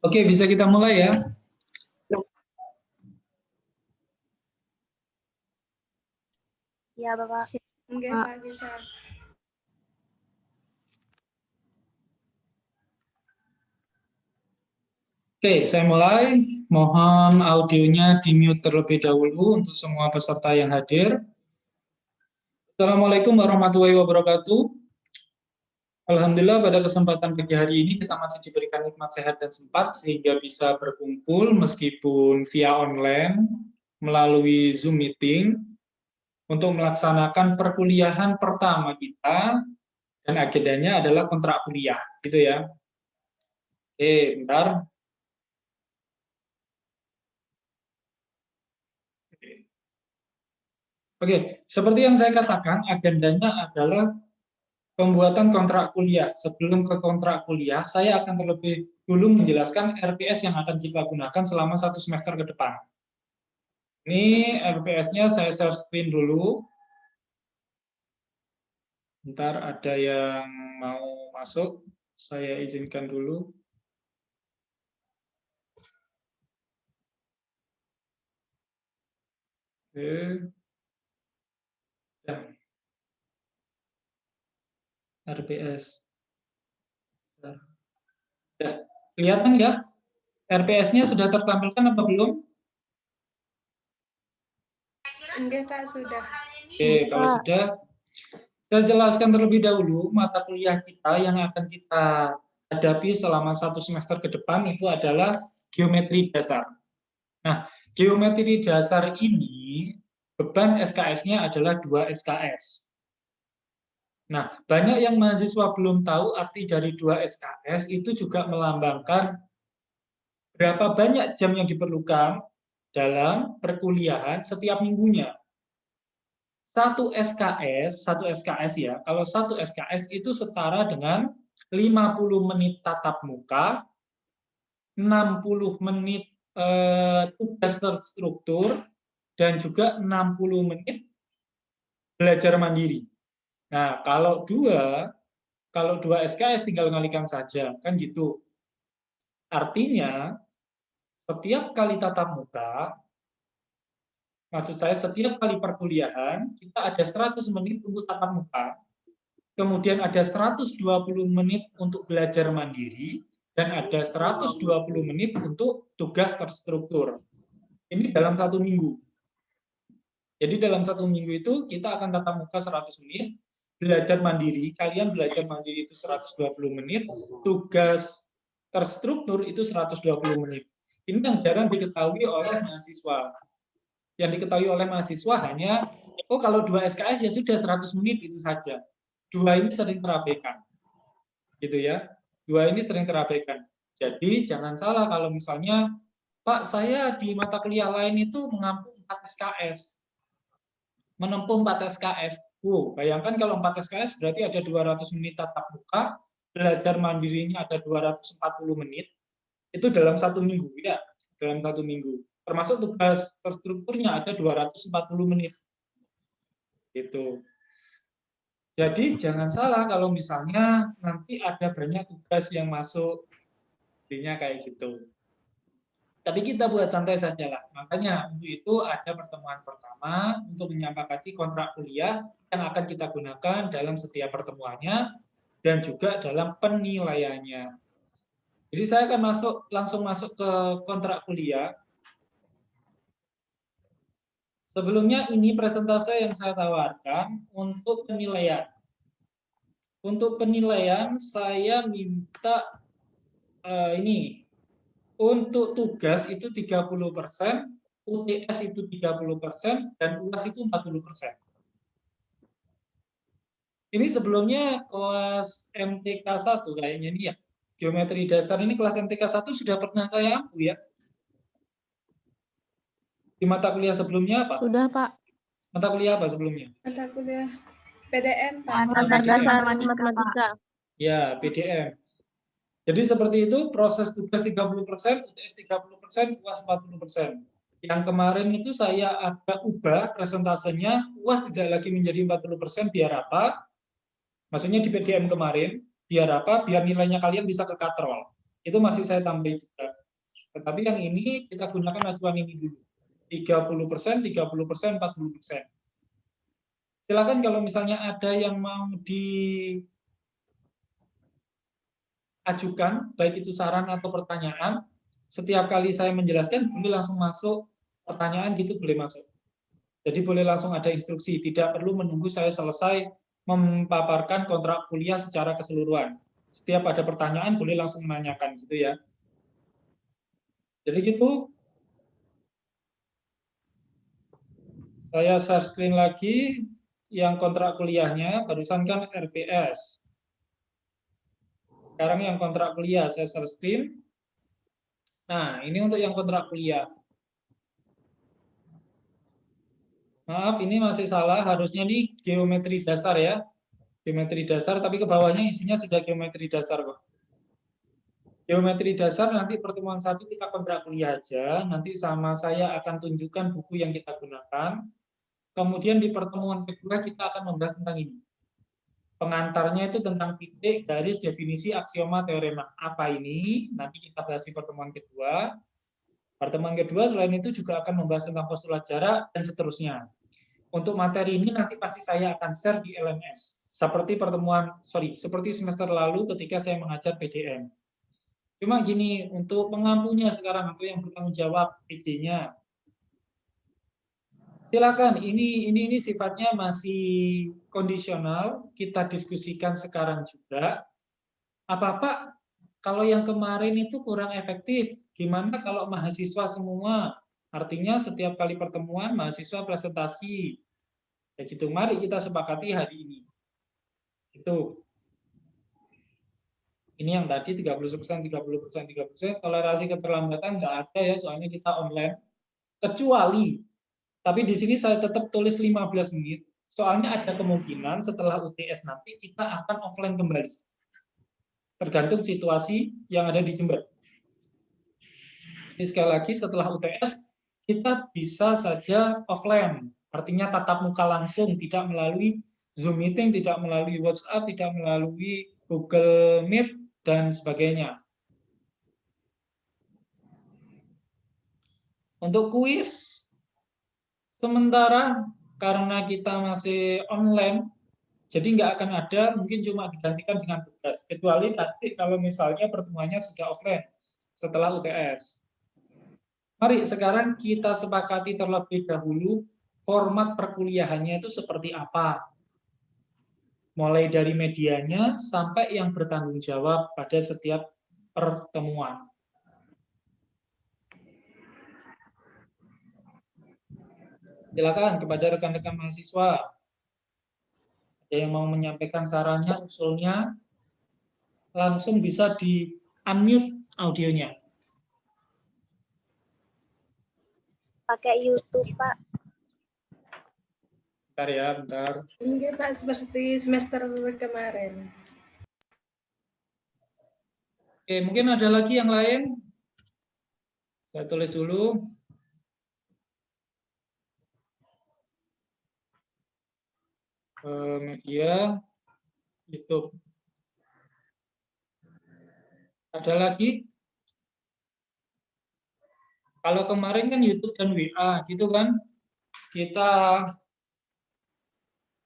Oke, bisa kita mulai ya. Iya, Bapak. Enggak, Pak, bisa. Oke, saya mulai. Mohon audionya di-mute terlebih dahulu untuk semua peserta yang hadir. Assalamualaikum warahmatullahi wabarakatuh. Alhamdulillah pada kesempatan pagi hari ini kita masih diberikan nikmat sehat dan sempat sehingga bisa berkumpul meskipun via online melalui Zoom meeting untuk melaksanakan perkuliahan pertama kita dan agendanya adalah kontrak kuliah, gitu ya. Oke, bentar. Oke, seperti yang saya katakan, agendanya adalah pembuatan kontrak kuliah. Sebelum ke kontrak kuliah, saya akan terlebih dulu menjelaskan RPS yang akan kita gunakan selama 1 semester ke depan. Ini RPS-nya saya share screen dulu. Bentar, ada yang mau masuk. Saya izinkan dulu. Oke. Ya. RPS. Ya, kelihatan ya? RPS-nya sudah tertampilkan apa belum? Enggak, Pak, sudah. Oke, kalau sudah, saya jelaskan terlebih dahulu mata kuliah kita yang akan kita hadapi selama 1 semester ke depan itu adalah geometri dasar. Nah, geometri dasar ini beban SKS-nya adalah 2 SKS. Nah, banyak yang mahasiswa belum tahu arti dari 2 SKS itu juga melambangkan berapa banyak jam yang diperlukan dalam perkuliahan setiap minggunya. Satu SKS ya, kalau 1 SKS itu setara dengan 50 menit tatap muka, 60 menit tugas terstruktur, dan juga 60 menit belajar mandiri. Nah, kalau dua SKS tinggal kalikan saja, kan gitu. Artinya, setiap kali tatap muka, maksud saya setiap kali perkuliahan, kita ada 100 menit untuk tatap muka, kemudian ada 120 menit untuk belajar mandiri, dan ada 120 menit untuk tugas terstruktur. Ini dalam 1 minggu. Jadi dalam 1 minggu itu kita akan tatap muka 100 menit, belajar mandiri, kalian belajar mandiri itu 120 menit, tugas terstruktur itu 120 menit. Ini yang jarang diketahui oleh mahasiswa. Yang diketahui oleh mahasiswa hanya, oh kalau 2 SKS ya sudah 100 menit itu saja. 2 ini sering terabaikan. Gitu ya. 2 ini sering terabaikan. Jadi jangan salah kalau misalnya, Pak, saya di mata kuliah lain itu mengampu 4 SKS. Menempuh 4 SKS. Bayangkan kalau 4 SKS berarti ada 200 menit tatap muka, belajar mandirinya ada 240 menit, itu dalam 1 minggu, ya, dalam 1 minggu. Termasuk tugas terstrukturnya ada 240 menit. Gitu. Jadi jangan salah kalau misalnya nanti ada banyak tugas yang masuk, intinya kayak gitu. Tapi kita buat santai saja lah. Makanya untuk itu ada pertemuan pertama untuk menyepakati kontrak kuliah yang akan kita gunakan dalam setiap pertemuannya dan juga dalam penilaiannya. Jadi saya akan langsung masuk ke kontrak kuliah. Sebelumnya ini presentase yang saya tawarkan untuk penilaian. Untuk penilaian saya minta ini. Untuk tugas itu 30%, UTS itu 30%, dan UAS itu 40%. Ini sebelumnya kelas MTK 1 kayaknya nih ya. Geometri dasar ini kelas MTK 1 sudah pernah saya ampu ya. Di mata kuliah sebelumnya apa? Sudah, Pak. Mata kuliah apa sebelumnya? Mata kuliah PDM, Pak. Dasar matematika. Ya, PDM. Jadi seperti itu, proses tugas 30%, UTS 30%, UAS 40%. Yang kemarin itu saya agak ubah presentasenya, UAS tidak lagi menjadi 40%, biar apa? Maksudnya di PDM kemarin, biar apa? Biar nilainya kalian bisa ke katrol. Itu masih saya tambahin juga. Tetapi yang ini kita gunakan acuan ini dulu. 30%, 30%, 40%. Silakan kalau misalnya ada yang mau diajukan, baik itu saran atau pertanyaan, setiap kali saya menjelaskan, boleh langsung masuk pertanyaan gitu, boleh masuk. Jadi boleh langsung ada instruksi, tidak perlu menunggu saya selesai memaparkan kontrak kuliah secara keseluruhan. Setiap ada pertanyaan, boleh langsung menanyakan gitu ya. Jadi gitu, saya share screen lagi, yang kontrak kuliahnya, barusan kan RPS. Sekarang yang kontrak kuliah, saya share screen. Nah, ini untuk yang kontrak kuliah. Maaf, ini masih salah, harusnya di geometri dasar ya. Geometri dasar, tapi ke bawahnya isinya sudah geometri dasar kok. Geometri dasar nanti pertemuan 1 kita kontrak kuliah aja, nanti sama saya akan tunjukkan buku yang kita gunakan. Kemudian di pertemuan kedua kita akan membahas tentang ini. Pengantarnya itu tentang titik, garis, definisi, aksioma, teorema. Apa ini? Nanti kita bahas di pertemuan kedua. Pertemuan kedua selain itu juga akan membahas tentang postulat jarak dan seterusnya. Untuk materi ini nanti pasti saya akan share di LMS. Seperti semester lalu ketika saya mengajar PDM. Cuma gini, untuk pengampunya sekarang atau yang bertanggung jawab PJ-nya, silakan. Ini sifatnya masih kondisional. Kita diskusikan sekarang juga. Apa-apa kalau yang kemarin itu kurang efektif. Gimana kalau mahasiswa semua? Artinya setiap kali pertemuan mahasiswa presentasi. Ya gitu. Mari kita sepakati hari ini. Itu. Ini yang tadi 30%, 30%, 30%. Toleransi keterlambatan nggak ada ya, soalnya kita online. Kecuali, tapi di sini saya tetap tulis 15 menit. Soalnya ada kemungkinan setelah UTS nanti kita akan offline kembali. Tergantung situasi yang ada di Jember. Jadi sekali lagi setelah UTS kita bisa saja offline. Artinya tatap muka langsung, tidak melalui Zoom meeting, tidak melalui WhatsApp, tidak melalui Google Meet, dan sebagainya. Untuk kuis, sementara karena kita masih online, jadi nggak akan ada, mungkin cuma digantikan dengan tugas. Kecuali nanti kalau misalnya pertemuannya sudah offline setelah UTS. Mari sekarang kita sepakati terlebih dahulu format perkuliahannya itu seperti apa. Mulai dari medianya sampai yang bertanggung jawab pada setiap pertemuan. Silakan kepada rekan-rekan mahasiswa. Ada yang mau menyampaikan caranya, usulnya, langsung bisa di-unmute audionya. Pakai YouTube, Pak. Bentar ya, bentar. Enggak, Pak, seperti semester kemarin. Oke, mungkin ada lagi yang lain. Saya tulis dulu. Media, YouTube. Ada lagi? Kalau kemarin kan YouTube dan WA, gitu kan? Kita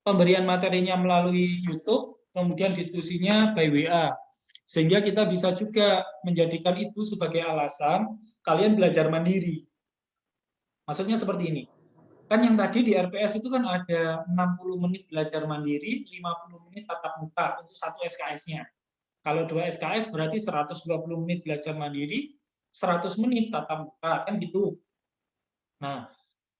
pemberian materinya melalui YouTube, kemudian diskusinya by WA. Sehingga kita bisa juga menjadikan itu sebagai alasan kalian belajar mandiri. Maksudnya seperti ini. Kan yang tadi di RPS itu kan ada 60 menit belajar mandiri, 50 menit tatap muka untuk satu SKS-nya. Kalau 2 SKS berarti 120 menit belajar mandiri, 100 menit tatap muka, kan gitu. Nah,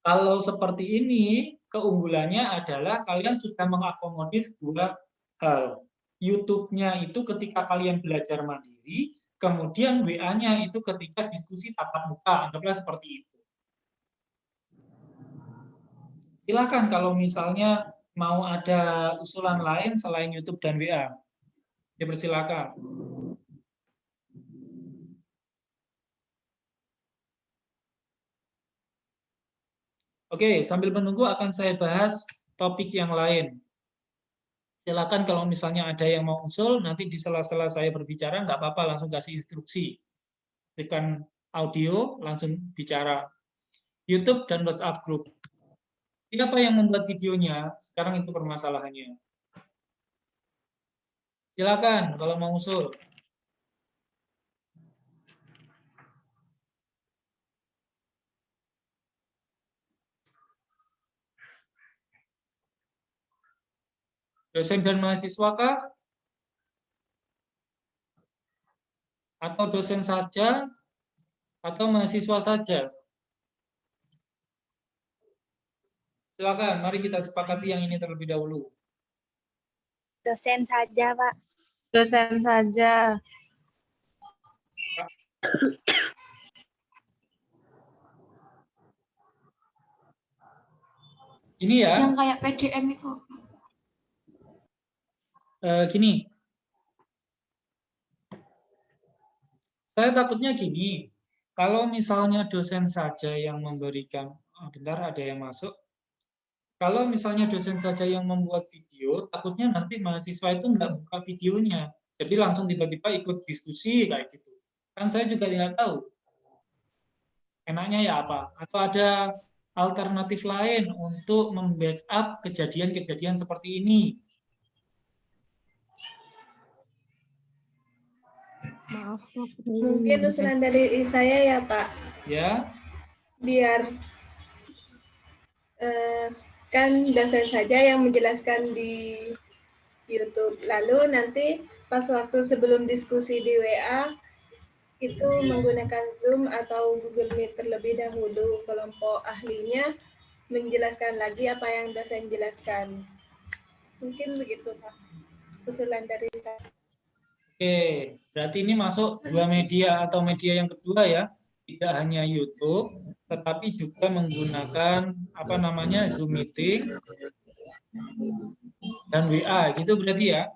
kalau seperti ini, keunggulannya adalah kalian sudah mengakomodir dua hal. YouTube-nya itu ketika kalian belajar mandiri, kemudian WA-nya itu ketika diskusi tatap muka, anggaplah seperti itu. Silakan kalau misalnya mau ada usulan lain selain YouTube dan WA. Dipersilakan. Oke, sambil menunggu akan saya bahas topik yang lain. Silakan kalau misalnya ada yang mau usul, nanti di sela-sela saya berbicara, nggak apa-apa, langsung kasih instruksi. Tekan audio, langsung bicara. YouTube dan WhatsApp group. Siapa yang membuat videonya? Sekarang itu permasalahannya. Silakan kalau mau usul. Dosen dan mahasiswa kah? Atau dosen saja? Atau mahasiswa saja? Silakan, mari kita sepakati yang ini terlebih dahulu. Dosen saja, Pak. Dosen saja. Gini ya. Yang kayak PDM itu. Gini. Saya takutnya gini. Kalau misalnya dosen saja yang memberikan, bentar ada yang masuk. Kalau misalnya dosen saja yang membuat video, takutnya nanti mahasiswa itu nggak buka videonya. Jadi langsung tiba-tiba ikut diskusi kayak gitu. Kan saya juga tidak tahu. Enaknya ya apa? Atau ada alternatif lain untuk membackup kejadian-kejadian seperti ini? Maaf. Mungkin usulan dari saya ya, Pak. Ya. Biar kan dosen saja yang menjelaskan di YouTube. Lalu nanti pas waktu sebelum diskusi di WA, itu menggunakan Zoom atau Google Meet terlebih dahulu. Kelompok ahlinya menjelaskan lagi apa yang dosen jelaskan. Mungkin begitu, Pak. Usulan dari saya. Oke, berarti ini masuk dua media atau media yang kedua ya. Tidak hanya YouTube, tetapi juga menggunakan apa namanya Zoom meeting dan WA, gitu berarti ya.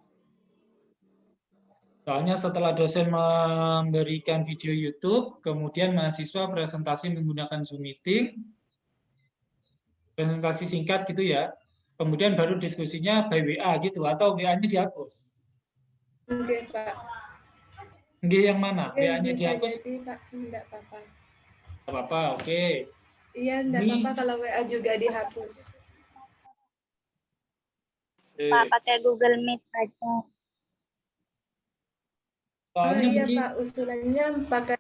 Soalnya setelah dosen memberikan video YouTube, kemudian mahasiswa presentasi menggunakan Zoom meeting, presentasi singkat gitu ya. Kemudian baru diskusinya by WA gitu, atau WA-nya dihapus. Oke, Pak. Nggih, yang mana? Oke, WA-nya bisa dihapus? jadi, Pak. Enggak apa-apa. Tidak apa-apa, oke. Iya, enggak apa-apa kalau WA juga dihapus. Pak, pakai Google Meet aja. Soalnya Iya, mungkin, Pak. Usulannya pakai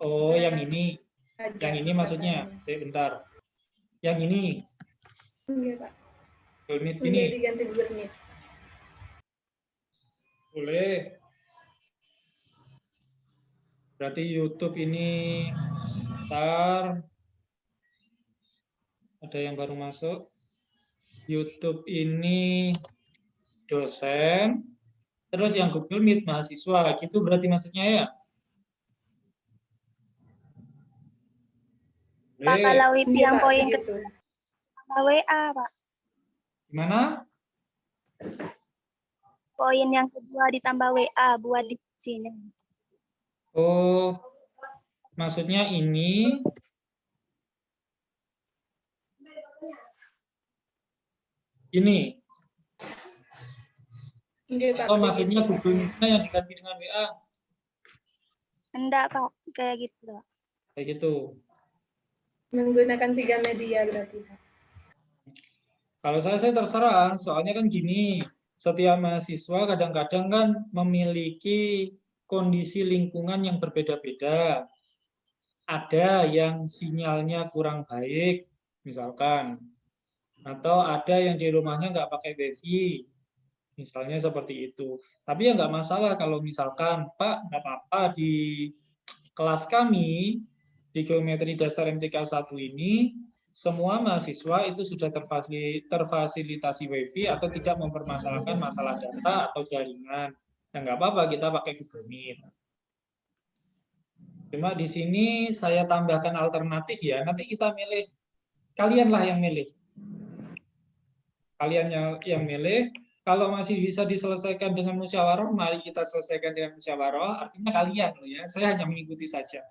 oh yang ini. aja, Yang ini maksudnya, katanya. sebentar. Yang ini, Iya, Pak. Google Meet Oke, ini, diganti Google Meet. boleh. Berarti YouTube ini, ntar, ada yang baru masuk. YouTube ini dosen, terus yang Google Meet mahasiswa, gitu berarti maksudnya ya? Pak, kalau WIP yang Pak, poin begitu. ke WA, Pak. Gimana? Poin yang kedua ditambah WA buat diskusinya. Oh, maksudnya ini Oke, Pak. atau maksudnya begitu. Google Meet-nya yang diganti dengan WA, Enggak, Pak. Kayak gitu, Pak. kayak gitu. Menggunakan 3 media berarti, Pak. Kalau saya terserah, soalnya kan gini, setiap mahasiswa kadang-kadang kan memiliki kondisi lingkungan yang berbeda-beda. Ada yang sinyalnya kurang baik, misalkan. Atau ada yang di rumahnya nggak pakai WiFi, misalnya seperti itu. Tapi ya nggak masalah kalau misalkan, Pak, nggak apa-apa di kelas kami, di Geometri Dasar MTK 1 ini, semua mahasiswa itu sudah terfasilitasi WiFi atau tidak mempermasalahkan masalah data atau jaringan. Ya nggak apa-apa, kita pakai Google Meet. Cuma di sini saya tambahkan alternatif ya, nanti kita milih, kalianlah yang milih. Kalian yang milih, kalau masih bisa diselesaikan dengan musyawarah, mari kita selesaikan dengan musyawarah, artinya kalian loh ya, saya hanya mengikuti saja.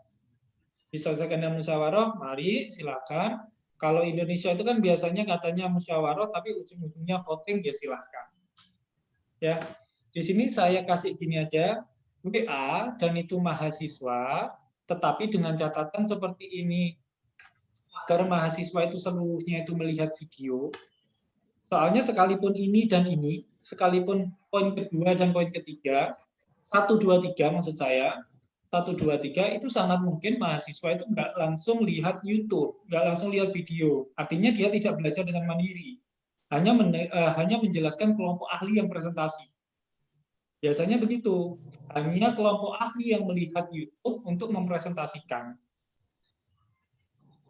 Diselesaikan dengan musyawarah, mari silakan. Kalau Indonesia itu kan biasanya katanya musyawarah, tapi ujung-ujungnya voting, ya silakan. Ya, di sini saya kasih gini aja, WA dan itu mahasiswa, tetapi dengan catatan seperti ini, agar mahasiswa itu seluruhnya itu melihat video. Soalnya sekalipun ini dan ini, sekalipun poin kedua dan poin ketiga, 1, 2, 3 maksud saya, 1, 2, 3 itu sangat mungkin mahasiswa itu nggak langsung lihat YouTube, nggak langsung lihat video. Artinya dia tidak belajar dengan mandiri. Hanya menjelaskan kelompok ahli yang presentasi. Biasanya begitu. Hanya kelompok ahli yang melihat YouTube untuk mempresentasikan.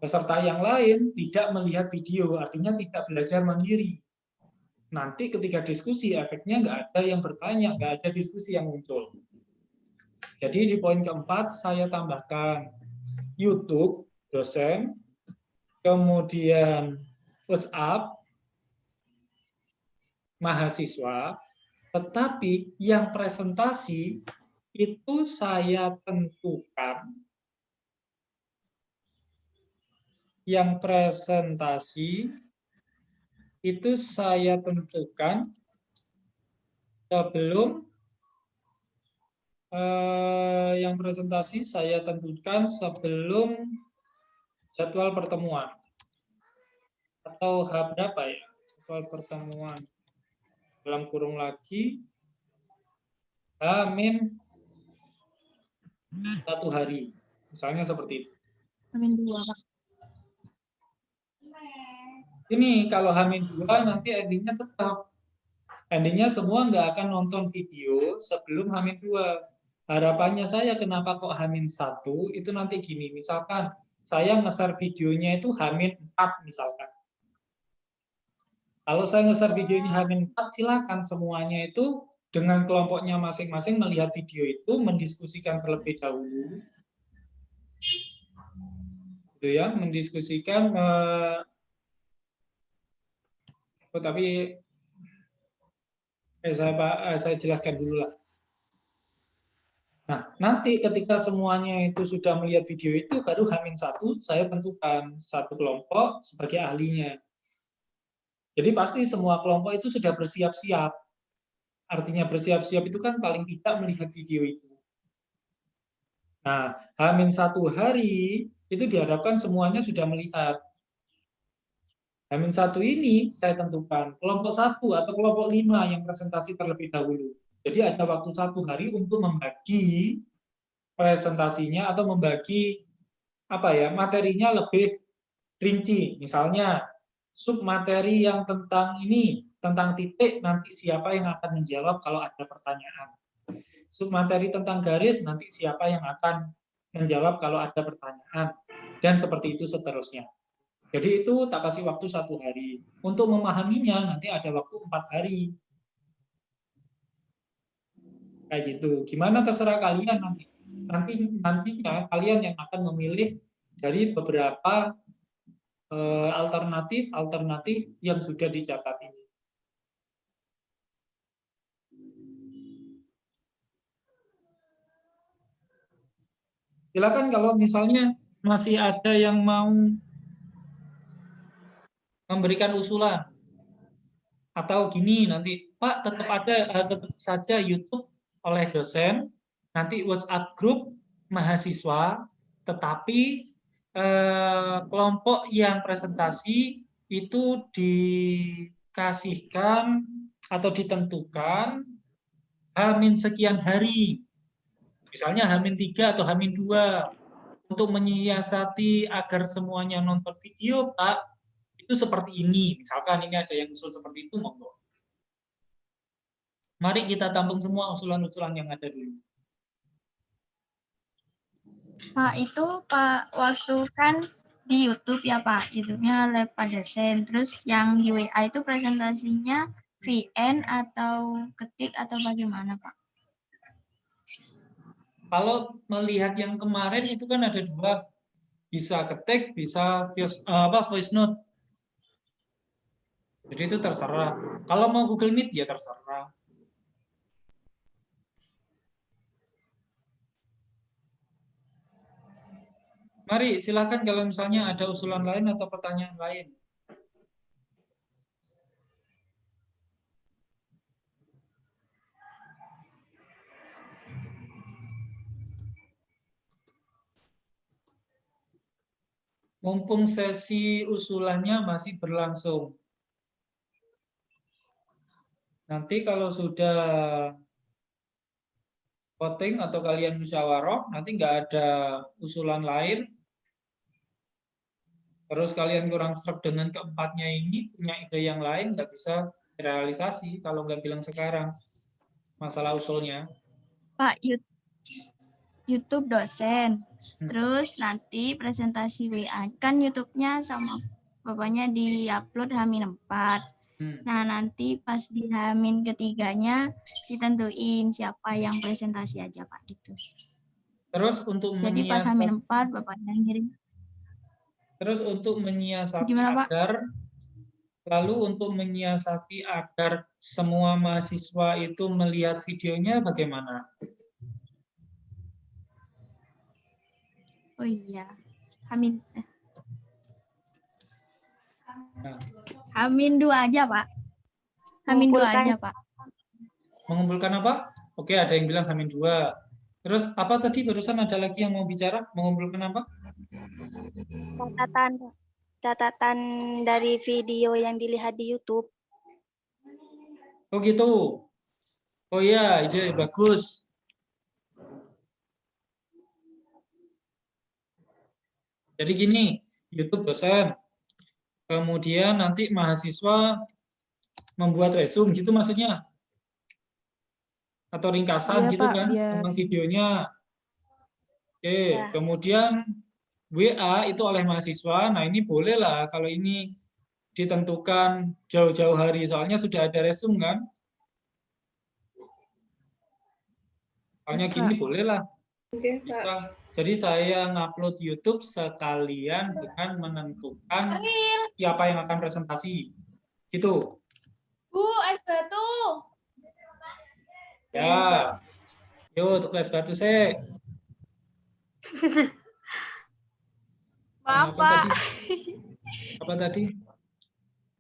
Peserta yang lain tidak melihat video, artinya tidak belajar mandiri. Nanti ketika diskusi, efeknya nggak ada yang bertanya, nggak ada diskusi yang muncul. Jadi di poin keempat, saya tambahkan YouTube, dosen, kemudian WhatsApp, mahasiswa, tetapi yang presentasi itu saya tentukan, yang presentasi itu saya tentukan sebelum yang presentasi saya tentukan sebelum jadwal pertemuan atau H berapa ya jadwal pertemuan, dalam kurung lagi H-1 hari, misalnya seperti itu. H-2, Pak. Ini kalau H-2 nanti endingnya tetap. Endingnya semua nggak akan nonton video sebelum H-2. Harapannya saya kenapa kok H-1 itu nanti gini, misalkan saya nge-share videonya itu H-4 misalkan. Kalau saya nge-share videonya H-4, silakan semuanya itu dengan kelompoknya masing-masing melihat video itu, mendiskusikan terlebih dahulu. Gitu ya, mendiskusikan tapi saya jelaskan dulu lah. Nah, nanti ketika semuanya itu sudah melihat video itu, baru H-1 saya tentukan satu kelompok sebagai ahlinya. Jadi pasti semua kelompok itu sudah bersiap-siap. Artinya bersiap-siap itu kan paling tidak melihat video itu. Nah, H-1 hari itu diharapkan semuanya sudah melihat. H-1 ini saya tentukan kelompok 1 atau kelompok 5 yang presentasi terlebih dahulu. Jadi ada waktu 1 hari untuk membagi presentasinya atau membagi materinya lebih rinci. Misalnya submateri yang tentang ini, tentang titik, nanti siapa yang akan menjawab kalau ada pertanyaan. Submateri tentang garis, nanti siapa yang akan menjawab kalau ada pertanyaan. Dan seperti itu seterusnya. Jadi itu tak kasih waktu 1 hari. Untuk memahaminya nanti ada waktu 4 hari. Kayak gitu. Gimana terserah kalian nanti. Nantinya kalian yang akan memilih dari beberapa alternatif yang sudah dicatat ini. Silakan kalau misalnya masih ada yang mau memberikan usulan atau gini nanti Pak tetap saja YouTube oleh dosen, nanti WhatsApp grup mahasiswa, tetapi kelompok yang presentasi itu dikasihkan atau ditentukan H-, sekian hari, misalnya H-3 atau H-2, untuk menyiasati agar semuanya nonton video Pak. Itu seperti ini, misalkan ini ada yang usul seperti itu, monggo. Mari kita tampung semua usulan-usulan yang ada dulu. Pak, itu Pak waktu kan di YouTube ya Pak, YouTube-nya Lab Padersen. Terus yang di WA itu presentasinya VN atau ketik atau bagaimana Pak? Kalau melihat yang kemarin itu kan ada 2, bisa ketik, bisa voice note. Jadi itu terserah. Kalau mau Google Meet ya terserah. Mari silakan kalau misalnya ada usulan lain atau pertanyaan lain. mumpung sesi usulannya masih berlangsung. Nanti kalau sudah voting atau kalian musyawarah, nanti nggak ada usulan lain, terus kalian kurang sreg dengan keempatnya ini, punya ide yang lain, nggak bisa realisasi kalau nggak bilang sekarang masalah usulnya. Pak, YouTube dosen. Terus nanti presentasi WA. Kan YouTube-nya sama bapaknya di-upload H-4. Nah, nanti pas di H-3 ditentuin siapa yang presentasi aja, Pak, gitu. Terus untuk Jadi pas H-4 bapaknya ngirim. Terus untuk menyiasati Gimana, Pak? lalu untuk menyiasati agar semua mahasiswa itu melihat videonya bagaimana? Oh iya. H-2 aja, Pak. H-2 aja, Pak. Mengumpulkan apa? Oke, ada yang bilang H-2. Terus apa tadi barusan ada lagi yang mau bicara? Mengumpulkan apa? Catatan dari video yang dilihat di YouTube. Oh gitu. Oh iya, ide bagus. Jadi gini, YouTube dosen. Kemudian nanti mahasiswa membuat resume gitu maksudnya. Atau ringkasan gitu kan tentang videonya. Oke, kemudian WA itu oleh mahasiswa. Nah, ini boleh lah kalau ini ditentukan jauh-jauh hari soalnya sudah ada resume kan. Soalnya gini boleh lah. Bisa. Jadi saya ngupload YouTube sekalian dengan menentukan siapa yang akan presentasi. Gitu. Bu, es batu. Ya. Yo, tukar es batu sih. Maaf, Apa Pak. tadi? Apa tadi?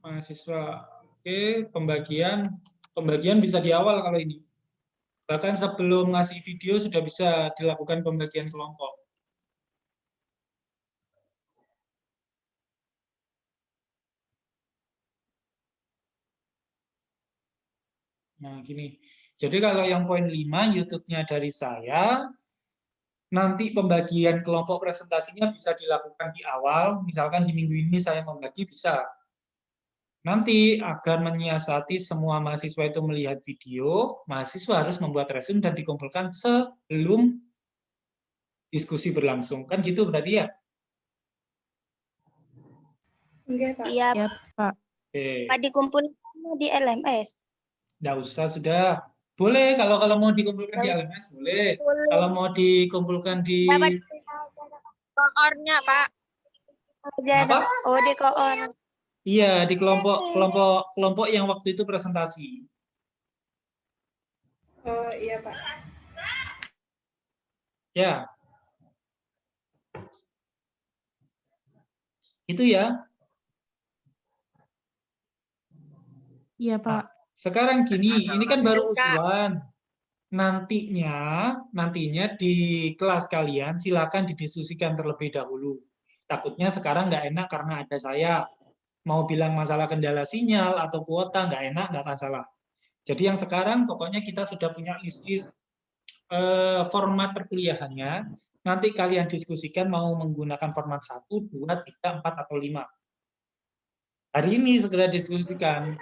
Mahasiswa. Oke, pembagian bisa di awal kalau ini. Bahkan sebelum ngasih video sudah bisa dilakukan pembagian kelompok. Nah, gini. Jadi kalau yang poin 5, YouTube-nya dari saya, nanti pembagian kelompok presentasinya bisa dilakukan di awal. Misalkan di minggu ini saya membagi, bisa. Nanti agar menyiasati semua mahasiswa itu melihat video, mahasiswa harus membuat resume dan dikumpulkan sebelum diskusi berlangsung. Kan gitu berarti ya? Iya, Pak. Oke. Pak dikumpulkan di LMS. Nggak usah, sudah. Boleh, kalau mau dikumpulkan di LMS, boleh. Kalau mau dikumpulkan di... Koornya, Pak. Apa? Oh, di koor. Iya, di kelompok yang waktu itu presentasi. Oh iya Pak. Ya. Itu ya. Iya, Pak. Nah, sekarang gini, ini kan baru usulan. Nantinya di kelas kalian silakan didiskusikan terlebih dahulu. Takutnya sekarang nggak enak karena ada saya. Mau bilang masalah kendala sinyal atau kuota, nggak enak, nggak masalah. Jadi yang sekarang pokoknya kita sudah punya list format perkuliahannya. Nanti kalian diskusikan mau menggunakan format 1, 2, 3, 4, atau 5. Hari ini segera diskusikan.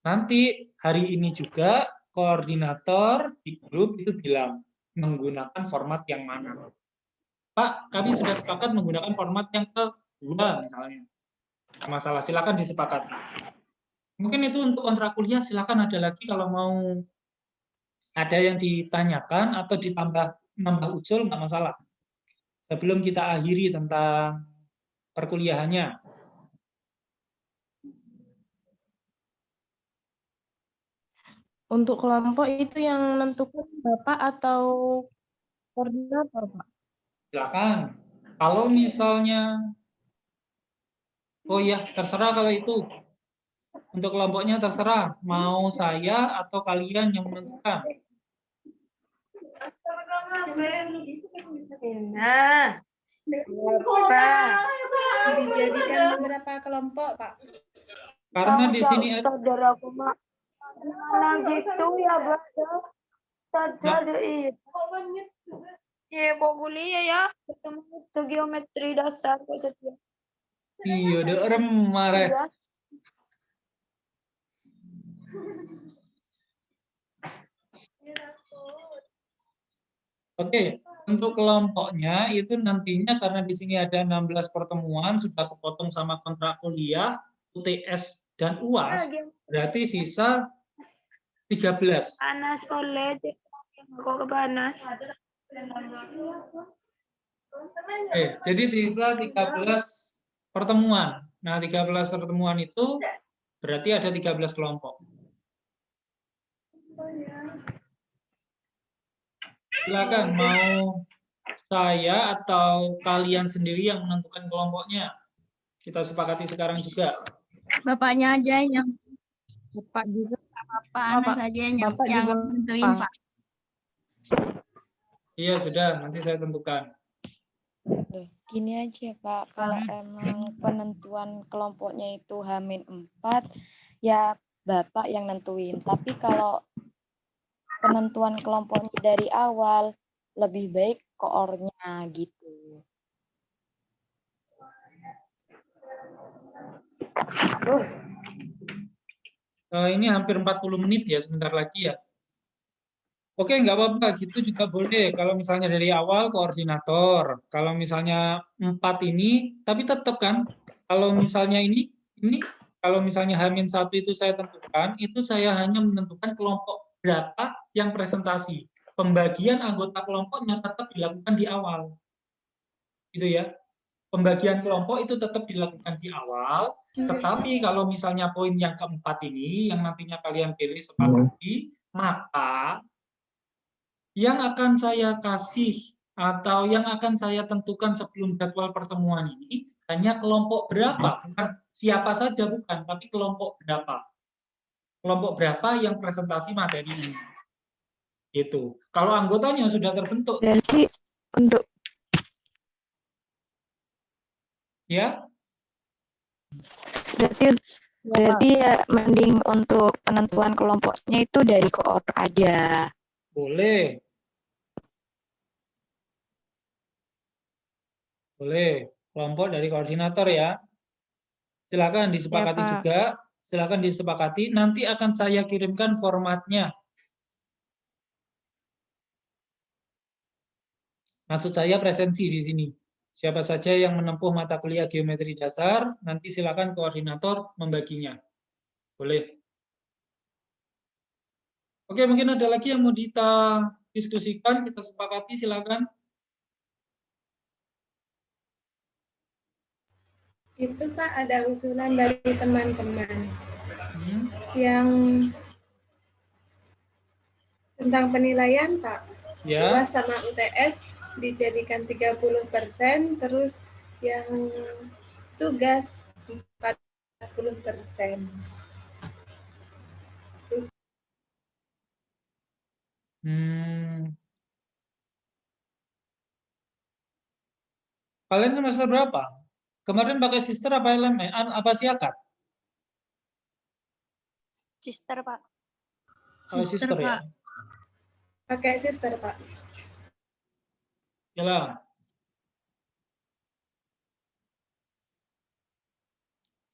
Nanti hari ini juga koordinator di grup itu bilang menggunakan format yang mana. Pak, kami sudah sepakat menggunakan format yang kedua misalnya. Masalah, silakan disepakati. Mungkin itu untuk kontrak kuliah, silakan ada lagi kalau mau ada yang ditanyakan atau nambah usul, nggak masalah. Sebelum kita akhiri tentang perkuliahannya. Untuk kelompok itu yang menentukan Bapak atau koordinator, Pak? Silakan. Kalau misalnya, oh iya, terserah kalau itu. Untuk kelompoknya terserah, mau saya atau kalian yang menentukan. Nah, Bapak. dijadikan beberapa kelompok, Pak? Karena di sini saudaraku mak mana gitu ya baca saja deh ya kok kuliah ya ketemu itu geometri dasar kok setiap iya udah marah. ya. Oke, untuk kelompoknya itu nantinya karena di sini ada 16 pertemuan sudah kepotong sama kontrak kuliah, UTS dan UAS, berarti sisa 13. Panas oleh kok kepanas. Oke, jadi sisa 13 pertemuan. Nah, 13 pertemuan itu berarti ada 13 kelompok. Silakan, mau saya atau kalian sendiri yang menentukan kelompoknya? Kita sepakati sekarang juga. Bapaknya aja yang Bapak juga. Pak Anas aja yang Bapak juga, nentuin, Pak. Pak. Iya, sudah. Nanti saya tentukan. Gini aja Pak, kalau emang penentuan kelompoknya itu H-4, ya Bapak yang nentuin. Tapi kalau penentuan kelompoknya dari awal, lebih baik koornya gitu. Ini hampir 40 menit ya, sebentar lagi ya. Oke, nggak apa-apa, gitu juga boleh. Kalau misalnya dari awal koordinator, kalau misalnya 4 ini, tapi tetap kan, kalau misalnya ini kalau misalnya H-1 itu saya tentukan, itu saya hanya menentukan kelompok berapa yang presentasi. Pembagian anggota kelompoknya tetap dilakukan di awal. Gitu ya. Pembagian kelompok itu tetap dilakukan di awal, tetapi kalau misalnya poin yang keempat ini, yang nantinya kalian pilih sepakati, maka yang akan saya kasih atau yang akan saya tentukan sebelum jadwal pertemuan ini hanya kelompok berapa, bukan siapa saja, bukan, tapi kelompok berapa. Kelompok berapa yang presentasi materi ini. Itu. Kalau anggotanya sudah terbentuk. Berarti untuk Ya. Berarti ya mending untuk penentuan kelompoknya itu dari koor aja. Boleh. Boleh. Kelompok dari koordinator ya. Silakan disepakati Ya, Pak. juga. Silakan disepakati. Nanti akan saya kirimkan formatnya. Maksud saya presensi di sini. Siapa saja yang menempuh mata kuliah geometri dasar, nanti silakan koordinator membaginya. Boleh. Oke, mungkin ada lagi yang mau kita diskusikan, kita sepakati, silakan. Itu Pak ada usulan dari teman-teman yang tentang penilaian Pak. Ya. UAS sama UTS dijadikan 30%, terus yang tugas 40%. Kalian semester berapa? Kemarin pakai sister apa LME? Apa siakat? Sister, Pak. Oh, sister ya. Pakai sister, Pak. Yalah.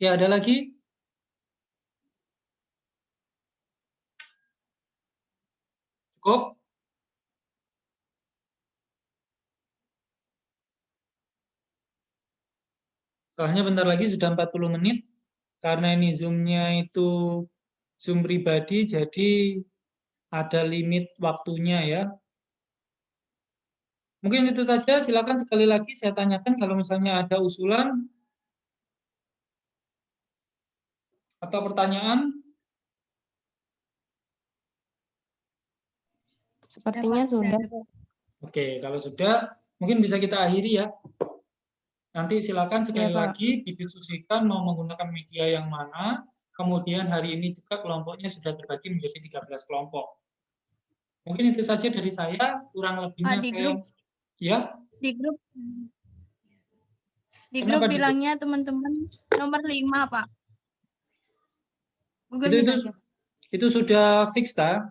Ya, ada lagi? Cukup? Soalnya bentar lagi sudah 40 menit. Karena ini Zoom-nya itu Zoom pribadi, jadi ada limit waktunya ya. Mungkin itu saja. Silakan sekali lagi saya tanyakan kalau misalnya ada usulan atau pertanyaan. Sepertinya sudah. Oke, kalau sudah, mungkin bisa kita akhiri ya. Nanti silakan sekali lagi didiskusikan mau menggunakan media yang mana. Kemudian hari ini juga kelompoknya sudah terbagi menjadi 13 kelompok. Mungkin itu saja dari saya, kurang lebihnya di saya. grup. Ya. Di grup. Di Kenapa grup di- bilangnya teman-teman nomor 5, Pak. Google Itu aja. itu sudah fix ta?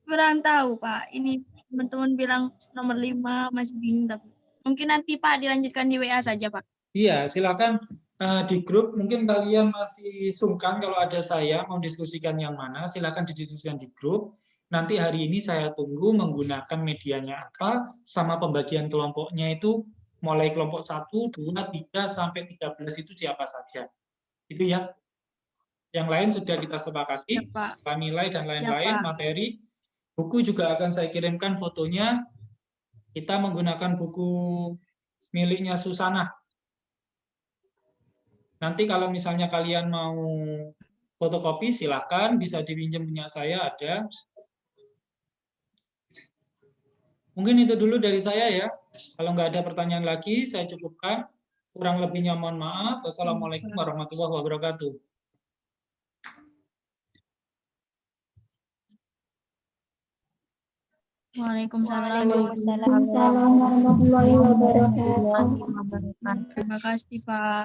Kurang tahu, Pak. Ini teman-teman bilang nomor 5, masih bingung tapi. Mungkin nanti Pak dilanjutkan di WA saja, Pak. Iya, silakan di grup. Mungkin kalian masih sungkan kalau ada saya mau diskusikan yang mana, silakan didiskusikan di grup. Nanti hari ini saya tunggu menggunakan medianya apa, sama pembagian kelompoknya itu mulai kelompok 1, 2, 3, sampai 13 itu siapa saja. Itu ya. Yang lain sudah kita sepakati, Siap, Pak. nilai dan lain-lain, Siap, Pak. materi. Buku juga akan saya kirimkan fotonya. Kita menggunakan buku miliknya Susana. Nanti kalau misalnya kalian mau fotokopi, silakan, bisa dipinjam punya saya, ada. Mungkin itu dulu dari saya ya. Kalau nggak ada pertanyaan lagi, saya cukupkan. Kurang lebihnya mohon maaf. Wassalamualaikum warahmatullahi wabarakatuh. Waalaikumsalam. Waalaikumsalam. warahmatullahi wabarakatuh. Terima kasih, Pak.